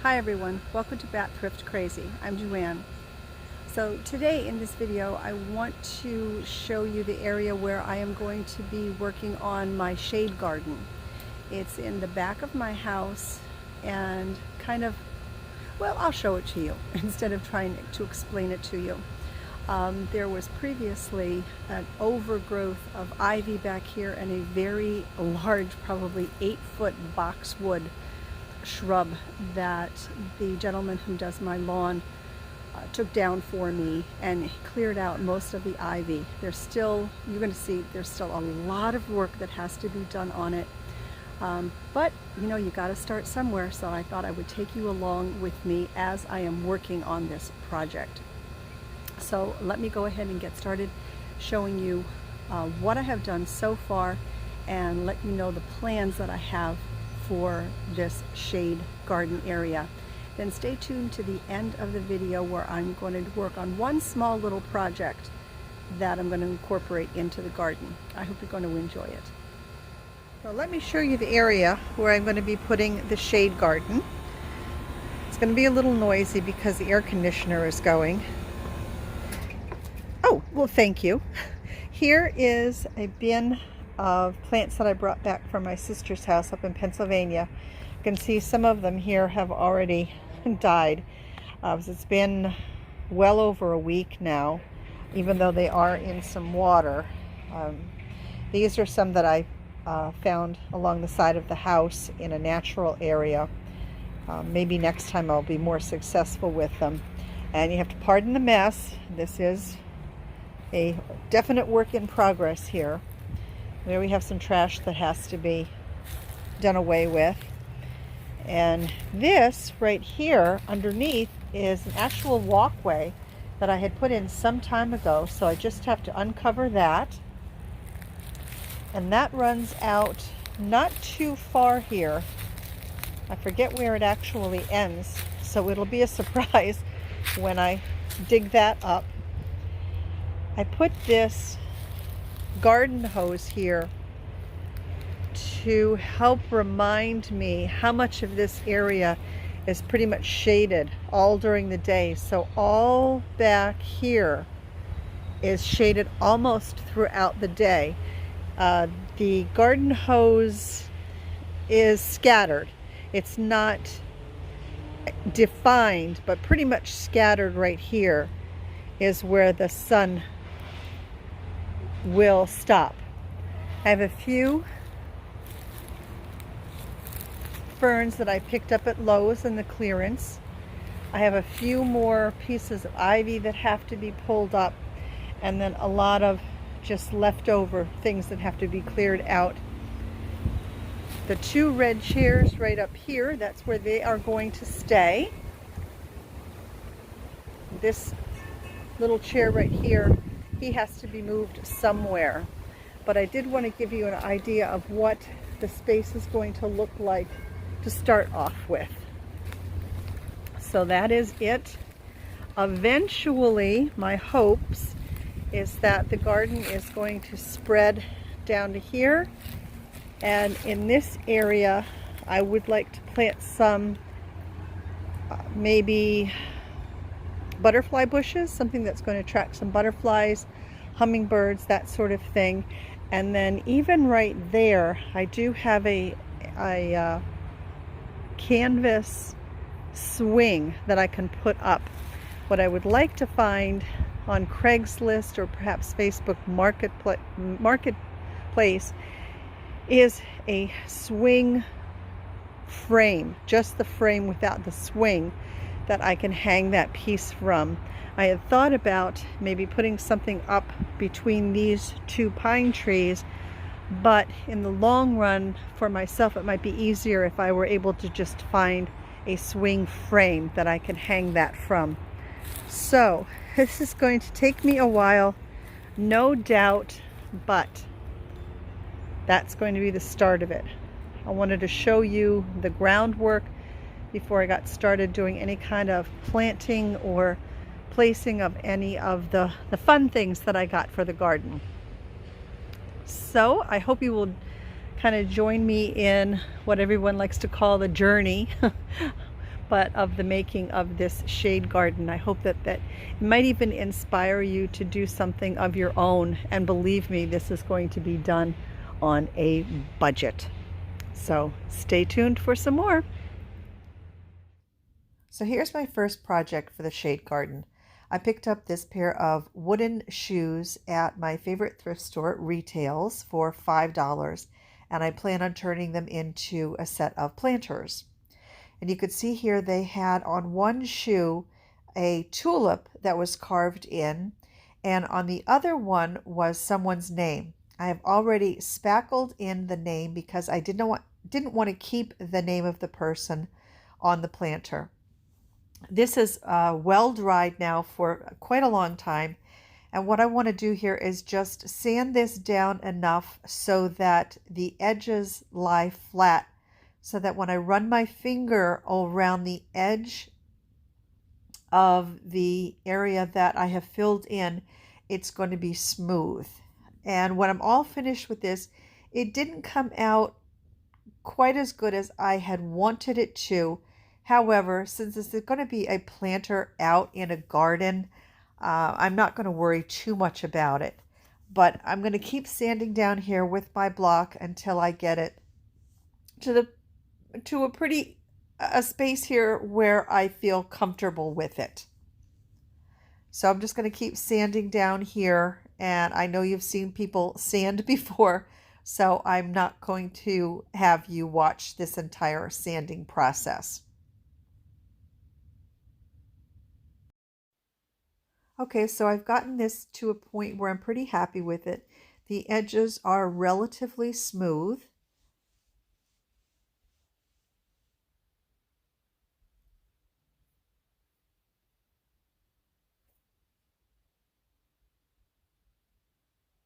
Hi everyone, welcome to Bat Thrift Crazy. I'm Joanne. So today in this video I want to show you the area where I am going to be working on my shade garden. It's in the back of my house and I'll show it to you instead of trying to explain it to you. There was previously an overgrowth of ivy back here and a very large, probably 8-foot boxwood shrub that the gentleman who does my lawn took down for me and cleared out most of the ivy. You're going to see there's still a lot of work that has to be done on it. But you know, you got to start somewhere, so I thought I would take you along with me as I am working on this project. So let me go ahead and get started showing you what I have done so far and let you know the plans that I have for this shade garden area. Then stay tuned to the end of the video where I'm going to work on one small little project that I'm going to incorporate into the garden. I hope you're going to enjoy it. So let me show you the area where I'm going to be putting the shade garden. It's going to be a little noisy because the air conditioner is going. Oh, well, thank you. Here is a bin of plants that I brought back from my sister's house up in Pennsylvania. You can see some of them here have already died. It's been well over a week now, even though they are in some water. These are some that I found along the side of the house in a natural area. Maybe next time I'll be more successful with them. And you have to pardon the mess. This is a definite work in progress here. There we have some trash that has to be done away with. And this right here underneath is an actual walkway that I had put in some time ago. So I just have to uncover that. And that runs out not too far here. I forget where it actually ends. So it'll be a surprise when I dig that up. I put this garden hose here to help remind me how much of this area is pretty much shaded all during the day. So all back here is shaded almost throughout the day. The garden hose is scattered. It's not defined, but pretty much scattered right here is where the sun will stop. I have a few ferns that I picked up at Lowe's in the clearance. I have a few more pieces of ivy that have to be pulled up, and then a lot of just leftover things that have to be cleared out. The two red chairs right up here, that's where they are going to stay. This little chair right here, he has to be moved somewhere. But I did want to give you an idea of what the space is going to look like to start off with. So that is it. Eventually, my hopes is that the garden is going to spread down to here. And in this area, I would like to plant some maybe butterfly bushes, something that's going to attract some butterflies, hummingbirds, that sort of thing. And then even right there, I do have a canvas swing that I can put up. What I would like to find on Craigslist or perhaps Facebook Marketplace is a swing frame, just the frame without the swing, that I can hang that piece from. I had thought about maybe putting something up between these two pine trees, but in the long run for myself it might be easier if I were able to just find a swing frame that I can hang that from. So this is going to take me a while, no doubt, but that's going to be the start of it. I wanted to show you the groundwork before I got started doing any kind of planting or placing of any of the fun things that I got for the garden. So I hope you will kind of join me in what everyone likes to call the journey but of the making of this shade garden. I hope that it might even inspire you to do something of your own. And believe me, this is going to be done on a budget. So stay tuned for some more. So here's my first project for the shade garden. I picked up this pair of wooden shoes at my favorite thrift store, Retails, for $5, and I plan on turning them into a set of planters. And you could see here they had on one shoe a tulip that was carved in, and on the other one was someone's name. I have already spackled in the name because I didn't want to keep the name of the person on the planter. This is well dried now for quite a long time, and what I want to do here is just sand this down enough so that the edges lie flat, so that when I run my finger around the edge of the area that I have filled in, it's going to be smooth. And when I'm all finished with this, it didn't come out quite as good as I had wanted it to. However, since this is going to be a planter out in a garden, I'm not going to worry too much about it. But I'm going to keep sanding down here with my block until I get it to a space here where I feel comfortable with it. So I'm just going to keep sanding down here, and I know you've seen people sand before, so I'm not going to have you watch this entire sanding process. Okay, so I've gotten this to a point where I'm pretty happy with it. The edges are relatively smooth.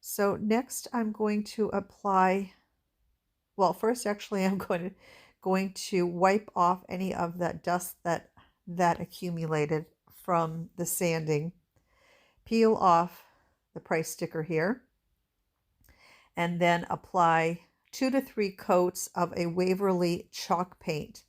So next I'm going to apply, well, first actually I'm going to wipe off any of that dust that accumulated from the sanding. Peel off the price sticker here, and then apply 2 to 3 coats of a Waverly chalk paint.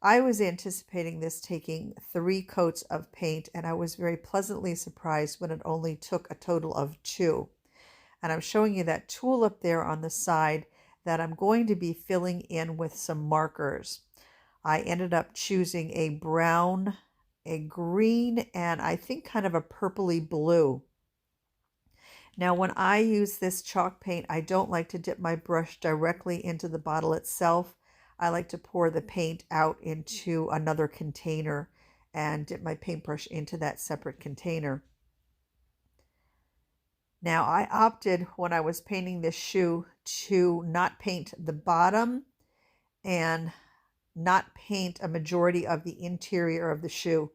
I was anticipating this taking 3 coats of paint, and I was very pleasantly surprised when it only took a total of 2. And I'm showing you that tulip there on the side that I'm going to be filling in with some markers. I ended up choosing a brown, a green, and I think kind of a purpley blue. Now when I use this chalk paint, I don't like to dip my brush directly into the bottle itself. I like to pour the paint out into another container and dip my paintbrush into that separate container. Now I opted when I was painting this shoe to not paint the bottom and not paint a majority of the interior of the shoe.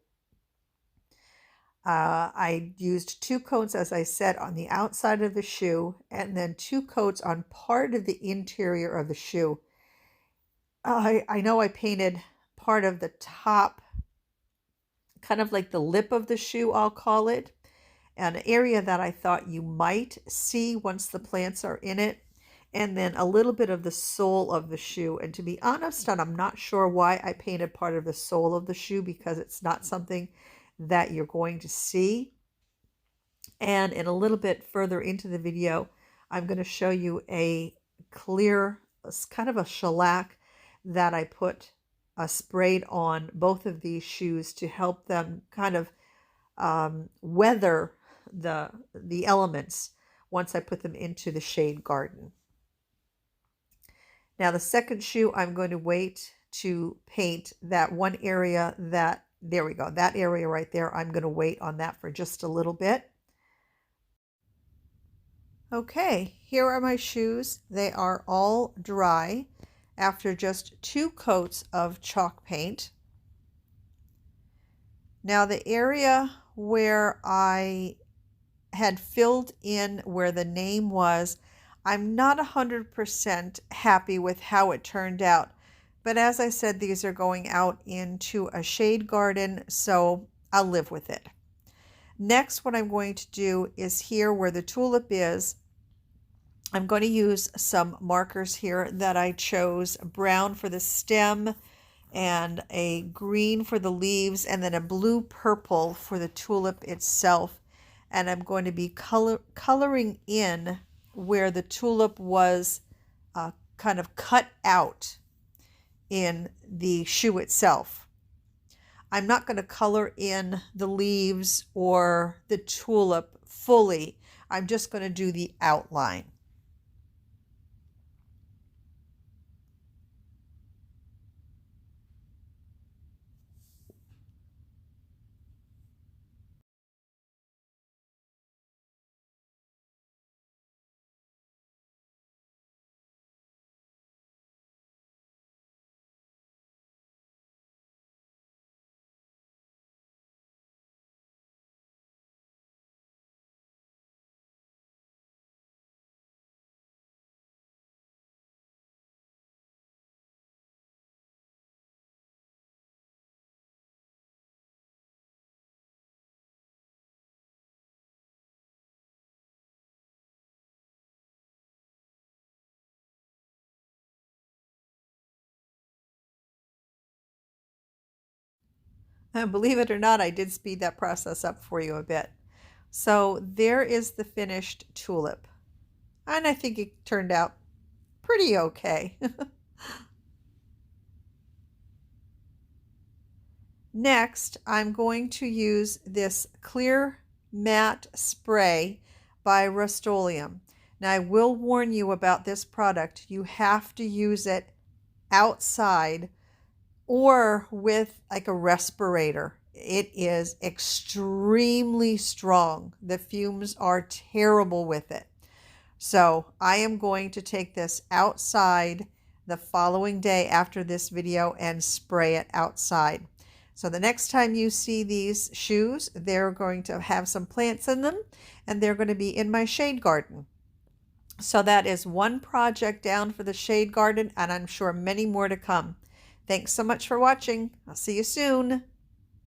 I used 2 coats, as I said, on the outside of the shoe, and then 2 coats on part of the interior of the shoe. I know I painted part of the top, kind of like the lip of the shoe, I'll call it, an area that I thought you might see once the plants are in it, and then a little bit of the sole of the shoe. And to be honest, and I'm not sure why I painted part of the sole of the shoe, because it's not something that you're going to see. And in a little bit further into the video, I'm going to show you a clear, kind of a shellac that I put sprayed on both of these shoes to help them kind of weather the elements once I put them into the shade garden. Now the second shoe, I'm going to wait to paint that one area that, there we go, that area right there. I'm going to wait on that for just a little bit. Okay, here are my shoes. They are all dry after just 2 coats of chalk paint. Now the area where I had filled in where the name was, I'm not 100% happy with how it turned out. But as I said, these are going out into a shade garden, so I'll live with it. Next, what I'm going to do is here where the tulip is, I'm going to use some markers here that I chose, brown for the stem and a green for the leaves, and then a blue purple for the tulip itself. And I'm going to be coloring in where the tulip was kind of cut out in the shoe itself. I'm not going to color in the leaves or the tulip fully. I'm just going to do the outline. And believe it or not, I did speed that process up for you a bit. So there is the finished tulip. And I think it turned out pretty okay. Next, I'm going to use this clear matte spray by Rust-Oleum. Now, I will warn you about this product. You have to use it outside or with like a respirator. It is extremely strong. The fumes are terrible with it. So I am going to take this outside the following day after this video and spray it outside. So the next time you see these shoes, they're going to have some plants in them, and they're going to be in my shade garden. So that is one project down for the shade garden, and I'm sure many more to come. Thanks so much for watching. I'll see you soon.